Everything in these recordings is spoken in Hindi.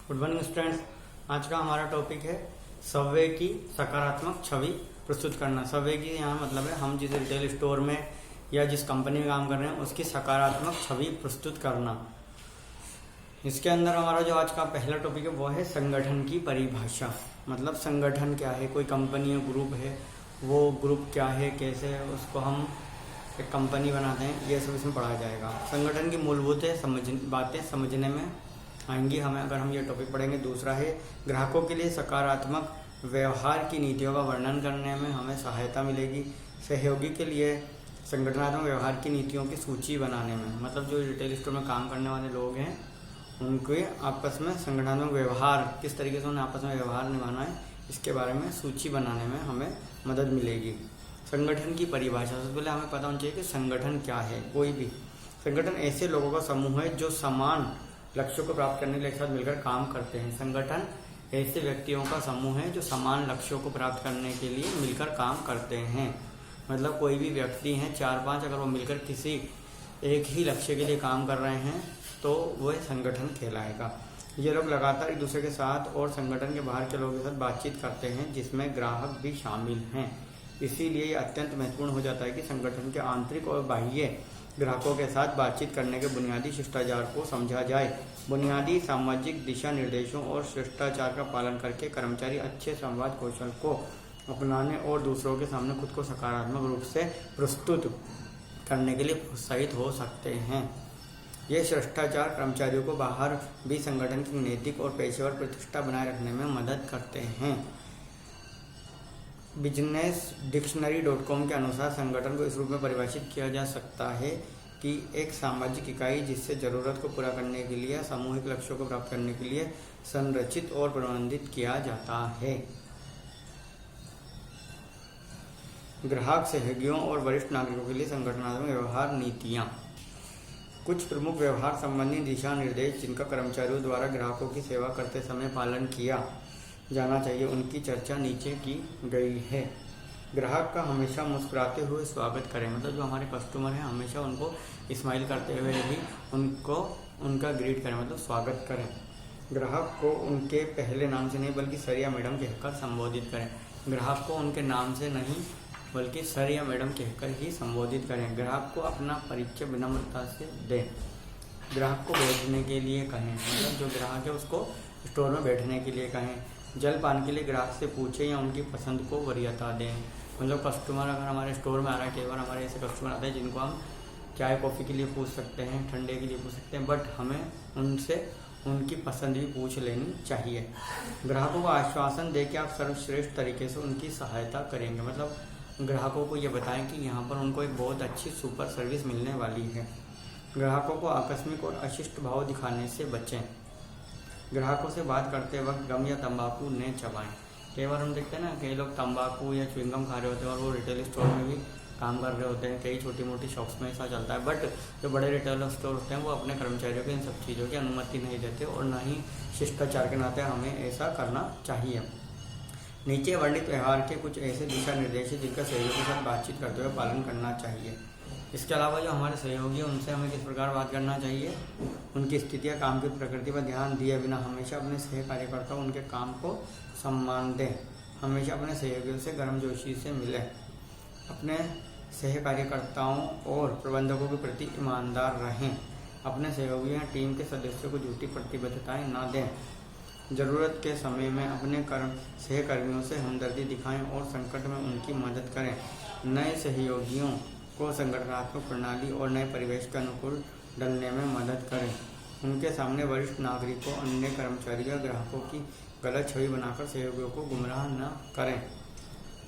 Good morning students. आज का हमारा टॉपिक है सबवे की सकारात्मक छवि प्रस्तुत करना। सबवे की यहाँ मतलब है हम जिस रिटेल स्टोर में या जिस कंपनी में काम कर रहे हैं उसकी सकारात्मक छवि प्रस्तुत करना। इसके अंदर हमारा जो आज का पहला टॉपिक है वो है संगठन की परिभाषा। मतलब संगठन क्या है, कोई कंपनी या ग्रुप है, वो ग्रुप क्या है, कैसे उसको हम एक कंपनी बनाते हैं, ये सब इसमें पढ़ाया जाएगा। संगठन की मूलभूत बातें समझने में आएंगी हमें अगर हम ये टॉपिक पढ़ेंगे। दूसरा है ग्राहकों के लिए सकारात्मक व्यवहार की नीतियों का वर्णन करने में हमें सहायता मिलेगी। सहयोगी के लिए संगठनात्मक व्यवहार की नीतियों की सूची बनाने में, मतलब जो रिटेल स्टोर में काम करने वाले लोग हैं उनके आपस में संगठनात्मक व्यवहार किस तरीके से उन्हें आपस में व्यवहार निभाना है, इसके बारे में सूची बनाने में हमें मदद मिलेगी। संगठन की परिभाषा, सबसे पहले हमें पता होना चाहिए कि संगठन क्या है। कोई भी संगठन ऐसे लोगों का समूह है जो समान लक्ष्यों को प्राप्त करने के लिए एक साथ मिलकर काम करते हैं। संगठन ऐसे व्यक्तियों का समूह है जो समान लक्ष्यों को प्राप्त करने के लिए मिलकर काम करते हैं। मतलब कोई भी व्यक्ति हैं 4-5, अगर वो मिलकर किसी एक ही लक्ष्य के लिए काम कर रहे हैं तो वह संगठन कहलाएगा। ये लोग लगातार एक दूसरे के साथ और संगठन के बाहर के लोगों के साथ बातचीत करते हैं जिसमें ग्राहक भी शामिल हैं। इसीलिए ये अत्यंत महत्वपूर्ण हो जाता है कि संगठन के आंतरिक और बाह्य ग्राहकों के साथ बातचीत करने के बुनियादी शिष्टाचार को समझा जाए। बुनियादी सामाजिक दिशा निर्देशों और शिष्टाचार का पालन करके कर्मचारी अच्छे संवाद कौशल को अपनाने और दूसरों के सामने खुद को सकारात्मक रूप से प्रस्तुत करने के लिए प्रोत्साहित हो सकते हैं। ये शिष्टाचार कर्मचारियों को बाहर भी संगठन की नैतिक और पेशेवर प्रतिष्ठा बनाए रखने में मदद करते हैं। businessdictionary.com के अनुसार संगठन को इस रूप में परिभाषित किया जा सकता है कि एक सामाजिक इकाई जिससे जरूरत को पूरा करने के लिए सामूहिक लक्ष्यों को प्राप्त करने के लिए संरचित और प्रबंधित किया जाता है। ग्राहक, सहयोगियों और वरिष्ठ नागरिकों के लिए संगठनात्मक व्यवहार नीतियाँ। कुछ प्रमुख व्यवहार संबंधी दिशा निर्देश जिनका कर्मचारियों द्वारा ग्राहकों की सेवा करते समय पालन किया जाना चाहिए, उनकी चर्चा नीचे की गई है। ग्राहक का हमेशा मुस्कुराते हुए स्वागत करें। मतलब जो हमारे कस्टमर हैं हमेशा उनको स्माइल करते हुए ही उनका ग्रीट करें, मतलब स्वागत करें। ग्राहक को उनके पहले नाम से नहीं बल्कि सर या मैडम कहकर संबोधित करें। ग्राहक को उनके नाम से नहीं बल्कि सर या मैडम कहकर ही संबोधित करें। ग्राहक को अपना परिचय विनम्रता से दें। ग्राहक को बैठने के लिए कहें, मतलब जो ग्राहक है उसको स्टोर में बैठने के लिए कहें। जल पान के लिए ग्राहक से पूछें या उनकी पसंद को वरीयता दें। मतलब कस्टमर अगर हमारे स्टोर में आ रहा है, कई बार हमारे ऐसे कस्टमर आते हैं जिनको हम चाय कॉफ़ी के लिए पूछ सकते हैं, ठंडे के लिए पूछ सकते हैं, बट हमें उनसे उनकी पसंद भी पूछ लेनी चाहिए। ग्राहकों को आश्वासन दे कि आप सर्वश्रेष्ठ तरीके से उनकी सहायता करेंगे। मतलब ग्राहकों को ये बताएं कि यहाँ पर उनको एक बहुत अच्छी सुपर सर्विस मिलने वाली है। ग्राहकों को आकस्मिक और अशिष्ट भाव दिखाने से बचें। ग्राहकों से बात करते वक्त गम या तंबाकू न चबाएं। कई बार हम देखते हैं ना, कई लोग तंबाकू या च्युइंगम खा रहे होते हैं और वो रिटेल स्टोर में भी काम कर रहे होते हैं। कई छोटी मोटी शॉप्स में ऐसा चलता है, बट जो बड़े रिटेल स्टोर होते हैं वो अपने कर्मचारियों को इन सब चीज़ों की अनुमति नहीं देते और ना ही शिष्टाचार के नाते हमें ऐसा करना चाहिए। नीचे वर्णित व्यवहार के कुछ ऐसे दिशा निर्देश हैं जिनका सहयोगी के साथ बातचीत करते हुए पालन करना चाहिए। इसके अलावा जो हमारे सहयोगी हैं उनसे हमें किस प्रकार बात करना चाहिए, उनकी स्थिति या काम की प्रकृति पर ध्यान दिए बिना हमेशा अपने सहकार्यकर्ताओं उनके काम को सम्मान दें। हमेशा अपने सहयोगियों से गर्मजोशी से मिलें। अपने सहकार्यकर्ताओं और प्रबंधकों के प्रति ईमानदार रहें। अपने सहयोगी या टीम के सदस्यों को झूठी प्रतिबद्धताएं न दें। ज़रूरत के समय में अपने सहकर्मियों से हमदर्दी दिखाएं और संकट में उनकी मदद करें। नए सहयोगियों को संगठनात्मक प्रणाली और नए परिवेश के अनुकूल ढलने में मदद करें। उनके सामने वरिष्ठ नागरिकों, अन्य कर्मचारियों या ग्राहकों की गलत छवि बनाकर सहयोगियों को गुमराह न करें।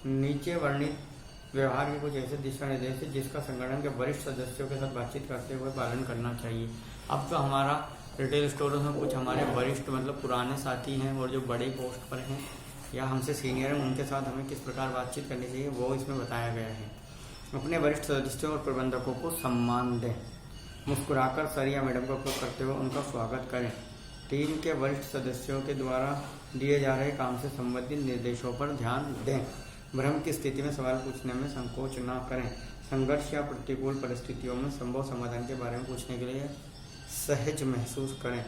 नीचे वर्णित व्यवहार के कुछ ऐसे दिशा निर्देश हैं जिसका संगठन के वरिष्ठ सदस्यों के साथ बातचीत करते हुए पालन करना चाहिए। अब तो हमारा रिटेल स्टोरों में कुछ हमारे वरिष्ठ मतलब पुराने साथी हैं और जो बड़े पोस्ट पर हैं या हमसे सीनियर हैं, उनके साथ हमें किस प्रकार बातचीत करनी चाहिए वो इसमें बताया गया है। अपने वरिष्ठ सदस्यों और प्रबंधकों को सम्मान दें। मुस्कुराकर सर या मैडम का उपयोग करते हुए उनका स्वागत करें। टीम के वरिष्ठ सदस्यों के द्वारा दिए जा रहे काम से संबंधित निर्देशों पर ध्यान दें। भ्रम की स्थिति में सवाल पूछने में संकोच न करें। संघर्ष या प्रतिकूल परिस्थितियों में संभव समाधान के बारे में पूछने के लिए सहज महसूस करें।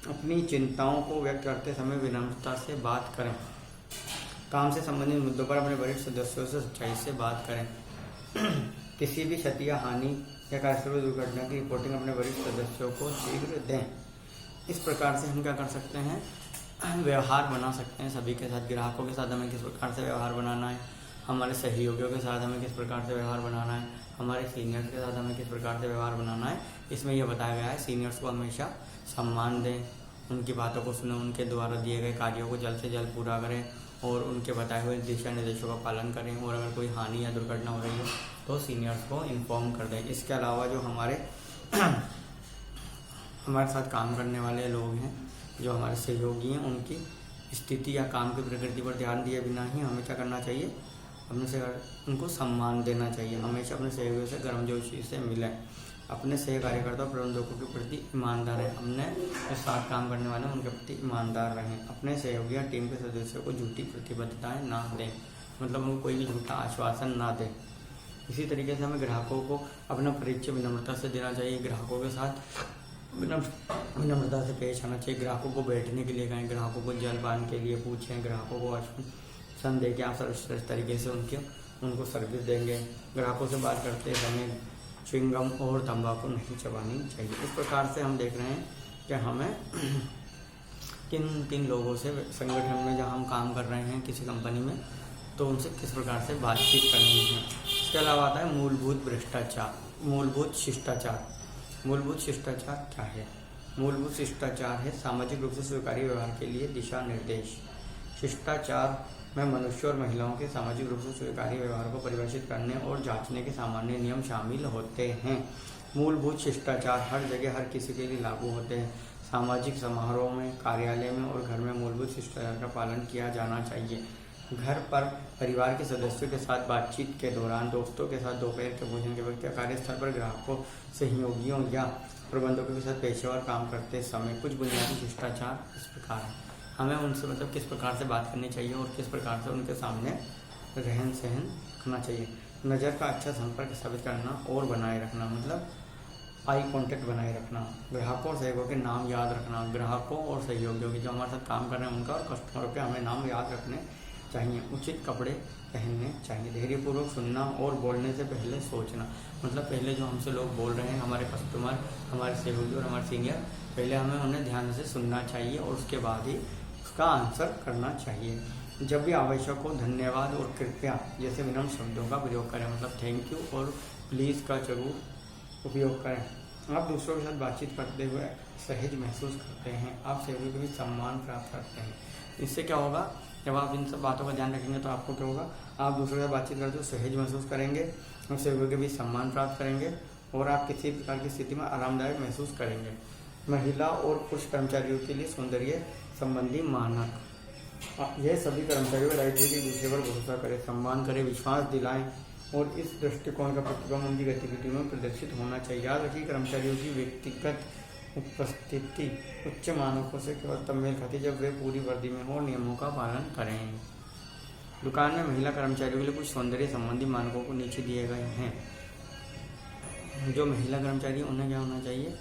अपनी चिंताओं को व्यक्त करते समय विनम्रता से बात करें। काम से संबंधित मुद्दों पर अपने वरिष्ठ सदस्यों से सच्चाई से बात करें। किसी भी क्षति या हानि या कार्यस्थल दुर्घटना की रिपोर्टिंग अपने वरिष्ठ सदस्यों को शीघ्र दें। इस प्रकार से हम क्या कर सकते हैं, व्यवहार बना सकते हैं सभी के साथ। ग्राहकों के साथ हमें किस प्रकार से व्यवहार बनाना है, हमारे सहयोगियों के साथ हमें किस प्रकार से व्यवहार बनाना है, हमारे सीनियर्स के साथ हमें किस प्रकार से व्यवहार बनाना है। इसमें यह बताया गया है सीनियर्स को हमेशा सम्मान दें, उनकी बातों को सुनें, उनके द्वारा दिए गए कार्यों को जल्द से जल्द पूरा करें और उनके बताए हुए दिशा निर्देशों का पालन करें। और अगर कोई हानि या दुर्घटना हो रही है तो सीनियर्स को इन्फॉर्म कर दें। इसके अलावा जो हमारे साथ काम करने वाले लोग हैं, जो हमारे सहयोगी हैं, उनकी स्थिति या काम की प्रकृति पर ध्यान दिए बिना ही हमें क्या करना चाहिए, अपने से उनको सम्मान देना चाहिए। हमेशा अपने सहयोगियों से गर्मजोशी से मिलें, अपने सह कार्यकर्ता और प्रबंधकों के प्रति ईमानदार रहें, अपने साथ काम करने वाले उनके प्रति ईमानदार रहें। अपने सहयोगी या टीम के सदस्यों को झूठी प्रतिबद्धताएं ना दें, मतलब उनको कोई भी झूठा आश्वासन ना दें। इसी तरीके से हमें ग्राहकों को अपना परिचय विनम्रता से देना चाहिए। ग्राहकों के साथ विनम्रता से पेश आना चाहिए। ग्राहकों को बैठने के लिए कहें, ग्राहकों को जलपान के लिए पूछें, ग्राहकों को आश्वासन दें कि आप सर्वश्रेष्ठ तरीके से उनको सर्विस देंगे। ग्राहकों से बात करते समय च्युइंगम और तंबाकू नहीं चबानी चाहिए। इस प्रकार से हम देख रहे हैं कि हमें किन लोगों से संगठन में जहाँ हम काम कर रहे हैं किसी कंपनी में, तो उनसे किस प्रकार से बातचीत करनी है। इसके अलावा आता है मूलभूत शिष्टाचार। मूलभूत शिष्टाचार क्या है? मूलभूत शिष्टाचार है सामाजिक रूप से स्वीकार्य व्यवहार के लिए दिशा निर्देश। शिष्टाचार में मनुष्य और महिलाओं के सामाजिक रूप से स्वीकार्य व्यवहार को परिभाषित करने और जांचने के सामान्य नियम शामिल होते हैं। मूलभूत शिष्टाचार हर जगह हर किसी के लिए लागू होते हैं। सामाजिक समारोह में, कार्यालय में और घर में मूलभूत शिष्टाचार का पालन किया जाना चाहिए। घर पर परिवार के सदस्यों के साथ बातचीत के दौरान, दोस्तों के साथ दोपहर के भोजन के वक्त, कार्यस्थल पर ग्राहकों, सहयोगियों या प्रबंधकों के साथ पेशेवर काम करते समय कुछ बुनियादी शिष्टाचार इस प्रकार हैं। हमें उनसे मतलब किस प्रकार से बात करनी चाहिए और किस प्रकार से उनके सामने रहन सहन करना चाहिए। नज़र का अच्छा संपर्क स्थापित करना और बनाए रखना, मतलब आई कांटेक्ट बनाए रखना। ग्राहकों और सहयोगियों के नाम याद रखना। ग्राहकों और सहयोगियों के जो हमारे साथ काम कर रहे हैं उनका और कस्टमरों के हमें नाम याद रखने चाहिए। उचित कपड़े पहनने चाहिए। धैर्यपूर्वक सुनना और बोलने से पहले सोचना, मतलब पहले जो हमसे लोग बोल रहे हैं, हमारे कस्टमर, हमारे सहयोगी और हमारे सीनियर, पहले हमें उन्हें ध्यान से सुनना चाहिए और उसके बाद ही उसका आंसर करना चाहिए। जब भी आवश्यक हो धन्यवाद और कृपया जैसे विनम्र शब्दों का प्रयोग करें, मतलब थैंक यू और प्लीज़ का जरूर उपयोग करें। आप दूसरों के साथ बातचीत करते हुए सहज महसूस करते हैं, आप सहयोगी को भी सम्मान प्राप्त करते हैं। इससे क्या होगा, जब आप इन सब बातों का ध्यान रखेंगे तो आपको क्या होगा, आप दूसरों के साथ बातचीत करते हुए सहज महसूस करेंगे, और सहयोगी के भी सम्मान प्राप्त करेंगे और आप किसी प्रकार की स्थिति में आरामदायक महसूस करेंगे। महिला और पुरुष कर्मचारियों के लिए सौंदर्य संबंधी मानक। यह सभी कर्मचारियों का दायित्व है कि दूसरे पर भरोसा करें, सम्मान करें, विश्वास दिलाएं और इस दृष्टिकोण का प्रतिबिंब उनकी गतिविधियों में प्रदर्शित होना चाहिए। याद रखिए, कर्मचारियों की व्यक्तिगत उपस्थिति उच्च मानकों से केवल तब मेल खाती जब वे पूरी वर्दी में हो और नियमों का पालन करें। दुकान में महिला कर्मचारियों के लिए कुछ सौंदर्य संबंधी मानकों को नीचे दिए गए हैं। जो महिला कर्मचारी उन्हें क्या होना चाहिए,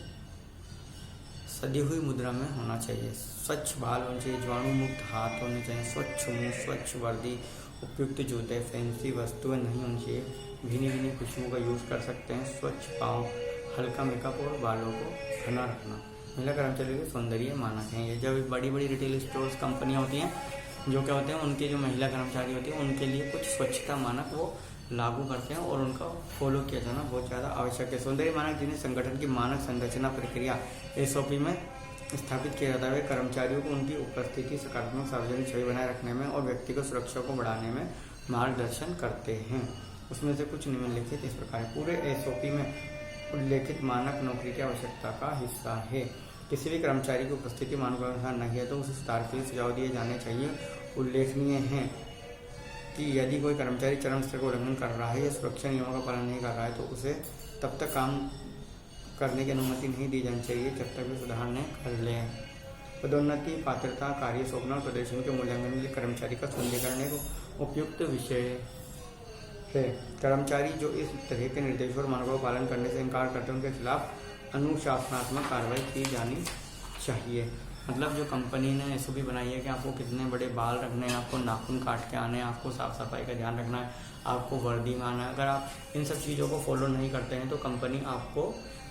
सदी हुई मुद्रा में होना चाहिए, स्वच्छ बाल होने चाहिए, जीवाणु मुक्त हाथ होने चाहिए, स्वच्छ मुंह, स्वच्छ वर्दी, उपयुक्त जूते, फैंसी वस्तुएं नहीं होनी चाहिए, भीनी भीनी खुशबू का यूज़ कर सकते हैं, स्वच्छ पाँव, हल्का मेकअप और बालों को घना रखना। महिला कर्मचारियों के सौंदर्य मानक हैं ये। जब बड़ी बड़ी रिटेल स्टोर्स कंपनियां होती हैं, जो क्या होते हैं, उनके जो महिला कर्मचारी होती हैं उनके लिए कुछ स्वच्छता मानक वो लागू करते हैं और उनका फॉलो किया जाना बहुत ज़्यादा आवश्यक है। सौंदर्य मानक जिन्हें संगठन की मानक संरचना प्रक्रिया SOP में स्थापित किया जाता है, वे कर्मचारियों को उनकी उपस्थिति, सकारात्मक सार्वजनिक छवि बनाए रखने में और व्यक्तिगत सुरक्षा को बढ़ाने में मार्गदर्शन करते हैं। उसमें से कुछ निम्नलिखित इस प्रकार है। पूरे SOP में उल्लेखित मानक नौकरी की आवश्यकता का हिस्सा है। किसी भी कर्मचारी की उपस्थिति मानकों के अनुसार नहीं है तो उसे सुधार के लिए सुझाव दिए जाने चाहिए। उल्लेखनीय है कि यदि कोई कर्मचारी चरम स्तर का उल्लंघन कर रहा है या सुरक्षा नियमों का पालन नहीं कर रहा है तो उसे तब तक काम करने की अनुमति नहीं दी जानी चाहिए जब तक वे सुधार न कर लें। पदोन्नति, पात्रता, कार्य सौंपना और प्रदर्शन के मूल्यांकन के लिए कर्मचारी का सुदृढ़ीकरण एक उपयुक्त विषय है। कर्मचारी जो इस तरह के निर्देशों और मानकों का पालन करने से इनकार करते हैं उनके खिलाफ अनुशासनात्मक कार्रवाई की जानी चाहिए। मतलब जो कंपनी ने एसओपी बनाई है कि आपको कितने बड़े बाल रखने हैं, आपको नाखून काट के आने हैं, आपको साफ़ सफाई का ध्यान रखना है, आपको वर्दी में आना है, अगर आप इन सब चीज़ों को फॉलो नहीं करते हैं तो कंपनी आपको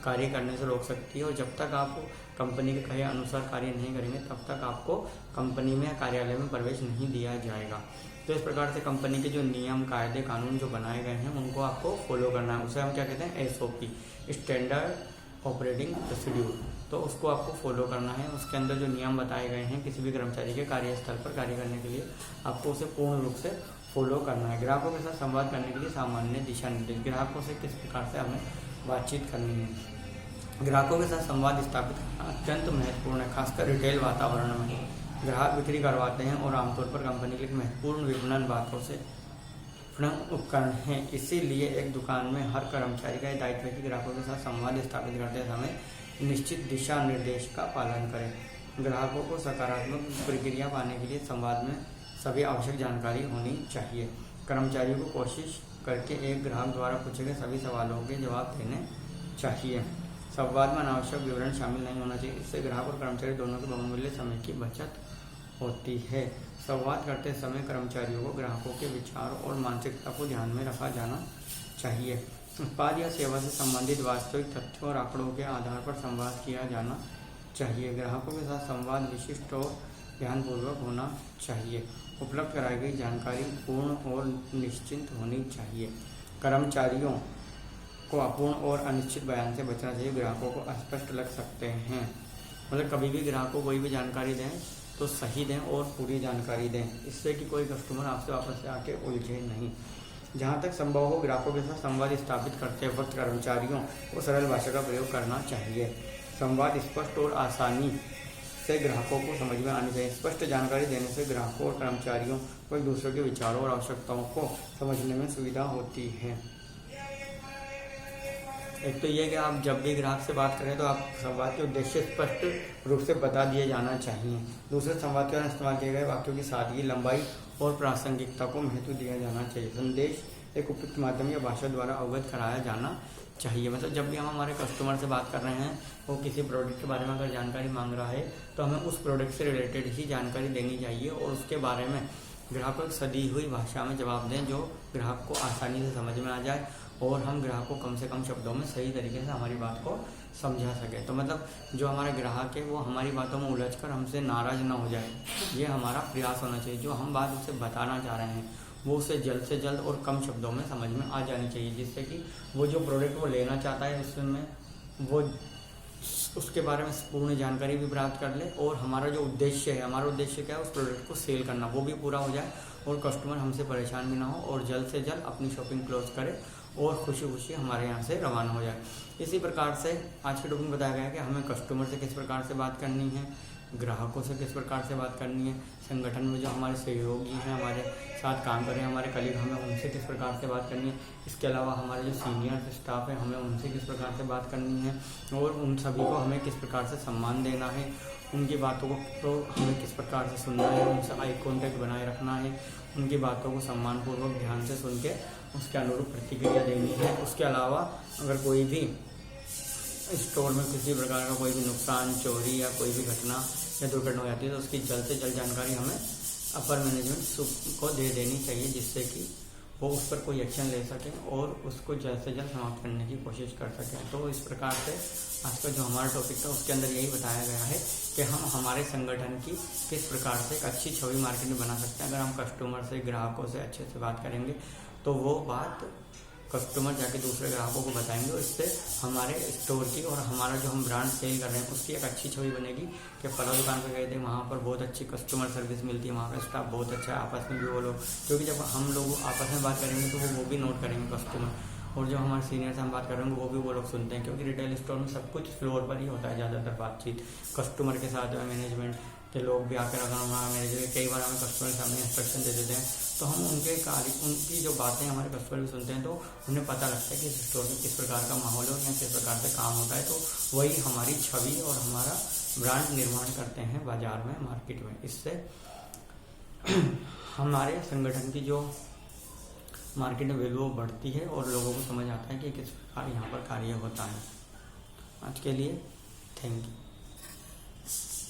कार्य करने से रोक सकती है। और जब तक आप कंपनी के कहे अनुसार कार्य नहीं करेंगे तब तक आपको कंपनी में या कार्यालय में प्रवेश नहीं दिया जाएगा। तो इस प्रकार से कंपनी के जो नियम कायदे कानून जो बनाए गए हैं उनको आपको फॉलो करना है। उसे हम क्या कहते हैं, एसओपी, स्टैंडर्ड ऑपरेटिंग प्रोसीड्यूर। तो उसको आपको फॉलो करना है। उसके अंदर जो नियम बताए गए हैं किसी भी कर्मचारी के कार्यस्थल पर कार्य करने के लिए आपको उसे पूर्ण रूप से फॉलो करना है। ग्राहकों के साथ संवाद करने के लिए सामान्य दिशा निर्देश, ग्राहकों से किस प्रकार से हमें बातचीत करनी है। ग्राहकों के साथ संवाद स्थापित करना अत्यंत महत्वपूर्ण है, खासकर रिटेल वातावरण में। ग्राहक बिक्री करवाते हैं और आमतौर पर कंपनी के लिए महत्वपूर्ण विपणन बातों से उपकरण है। इसीलिए एक दुकान में हर कर्मचारी का दायित्व है कि ग्राहकों के साथ संवाद स्थापित करते समय निश्चित दिशा निर्देश का पालन करें। ग्राहकों को सकारात्मक प्रतिक्रिया पाने के लिए संवाद में सभी आवश्यक जानकारी होनी चाहिए। कर्मचारियों को कोशिश करके एक ग्राहक द्वारा पूछे गए सभी सवालों के जवाब देने चाहिए। संवाद में अनावश्यक विवरण शामिल नहीं होना चाहिए, इससे ग्राहक और कर्मचारी दोनों के बहुमूल्य समय की बचत होती है। संवाद करते समय कर्मचारियों को ग्राहकों के विचार और मानसिकता को ध्यान में रखा जाना चाहिए। उत्पाद या सेवा से संबंधित वास्तविक तथ्यों और आंकड़ों के आधार पर संवाद किया जाना चाहिए। ग्राहकों के साथ संवाद विशिष्ट और ध्यानपूर्वक होना चाहिए। उपलब्ध कराई गई जानकारी पूर्ण और निश्चित होनी चाहिए। कर्मचारियों को अपूर्ण और अनिश्चित बयान से बचना चाहिए। ग्राहकों को अस्पष्ट लग सकते हैं, मतलब कभी भी ग्राहकों को कोई भी जानकारी दें तो सही दें और पूरी जानकारी दें, इससे कि कोई कस्टमर आपसे वापस से आके उलझे नहीं। जहाँ तक संभव हो ग्राहकों के साथ संवाद स्थापित करते वक्त कर्मचारियों को सरल भाषा का प्रयोग करना चाहिए। संवाद स्पष्ट और आसानी से ग्राहकों को समझ में आनी चाहिए। स्पष्ट जानकारी देने से ग्राहकों और कर्मचारियों को एक दूसरे के विचारों और आवश्यकताओं को समझने में सुविधा होती है। एक तो ये कि आप जब भी ग्राहक से बात करें तो आप संवाद के उद्देश्य स्पष्ट रूप से बता दिए जाना चाहिए। दूसरे संवाद के दौरान इस्तेमाल किए गए वाक्यों की सादगी, लंबाई और प्रासंगिकता को महत्व दिया जाना चाहिए। संदेश एक उपयुक्त माध्यम या भाषा द्वारा अवगत कराया जाना चाहिए। मतलब जब भी हम हमारे कस्टमर से बात कर रहे हैं, वो किसी प्रोडक्ट के बारे में अगर जानकारी मांग रहा है तो हमें उस प्रोडक्ट से रिलेटेड ही जानकारी देनी चाहिए और उसके बारे में ग्राहक को सदी हुई भाषा में जवाब दें जो ग्राहक को आसानी से समझ में आ जाए और हम ग्राहक को कम से कम शब्दों में सही तरीके से हमारी बात को समझा सकें। तो मतलब जो हमारे ग्राहक है वो हमारी बातों में उलझकर हमसे नाराज़ ना हो जाए, ये हमारा प्रयास होना चाहिए। जो हम बात उसे बताना चाह रहे हैं वो उसे जल्द से जल्द और कम शब्दों में समझ में आ जानी चाहिए, जिससे कि वो जो प्रोडक्ट वो लेना चाहता है उसमें वो उसके बारे में पूर्ण जानकारी भी प्राप्त कर ले और हमारा जो उद्देश्य है, हमारा उद्देश्य क्या है, उस प्रोडक्ट को सेल करना, वो भी पूरा हो जाए और कस्टमर हमसे परेशान भी ना हो और जल्द से जल्द अपनी शॉपिंग क्लोज करे और खुशी खुशी हमारे यहाँ से रवाना हो जाए। इसी प्रकार से आज के टॉपिक में बताया गया है कि हमें कस्टमर से किस प्रकार से बात करनी है, ग्राहकों से किस प्रकार से बात करनी है, संगठन में जो हमारे सहयोगी हैं, हमारे साथ काम कर रहे हैं, हमारे कलीग, हमें उनसे किस प्रकार से बात करनी है। इसके अलावा हमारे जो सीनियर स्टाफ है हमें उनसे किस प्रकार से बात करनी है और उन सभी को हमें किस प्रकार से सम्मान देना है, उनकी बातों को तो हमें किस प्रकार से सुनना है, उनसे आई कॉन्टैक्ट बनाए रखना है, उनकी बातों को सम्मानपूर्वक ध्यान से सुन के उसके अनुरूप प्रतिक्रिया देनी है। उसके अलावा अगर कोई भी स्टोर में किसी प्रकार का कोई भी नुकसान, चोरी या कोई भी घटना या दुर्घटना हो जाती है तो उसकी जल्द से जल्द जानकारी हमें अपर मैनेजमेंट को दे देनी चाहिए, जिससे कि वो उस पर कोई एक्शन ले सकें और उसको जल्द से जल्द समाप्त करने की कोशिश कर सकें। तो इस प्रकार से आज का जो हमारा टॉपिक था उसके अंदर यही बताया गया है कि हम हमारे संगठन की किस प्रकार से एक अच्छी छवि मार्केट में बना सकते हैं। अगर हम कस्टमर से, ग्राहकों से अच्छे से बात करेंगे तो वो बात कस्टमर जाके दूसरे ग्राहकों को बताएंगे और इससे हमारे स्टोर की और हमारा जो हम ब्रांड सेल कर रहे हैं उसकी एक अच्छी छवि बनेगी कि फला दुकान पे गए थे, वहाँ पर बहुत अच्छी कस्टमर सर्विस मिलती है, वहाँ का स्टाफ बहुत अच्छा है, आपस में भी वो लोग, क्योंकि जब हम लोग आपस में बात करेंगे तो वो भी नोट करेंगे कस्टमर, और जो हमारे सीनियर से हम बात करेंगे वो भी वो लोग सुनते हैं, क्योंकि रिटेल स्टोर में सब कुछ फ्लोर पर ही होता है ज़्यादातर बातचीत कस्टमर के साथ। मैनेजमेंट के लोग भी आकर अगर हमारा मैनेजर कई बार हमें कस्टमर के सामने इंस्ट्रक्शन दे देते हैं तो हम उनके कार्य, उनकी जो बातें हमारे कस्टमर भी सुनते हैं तो उन्हें पता लगता है कि इस स्टोर में किस प्रकार का माहौल है या किस प्रकार से काम होता है। तो वही हमारी छवि और हमारा ब्रांड निर्माण करते हैं बाजार में, मार्केट में। इससे हमारे संगठन की जो मार्केट में वैल्यू बढ़ती है और लोगों को समझ आता है कि किस प्रकार यहाँ पर कार्य होता है। आज के लिए थैंक यू।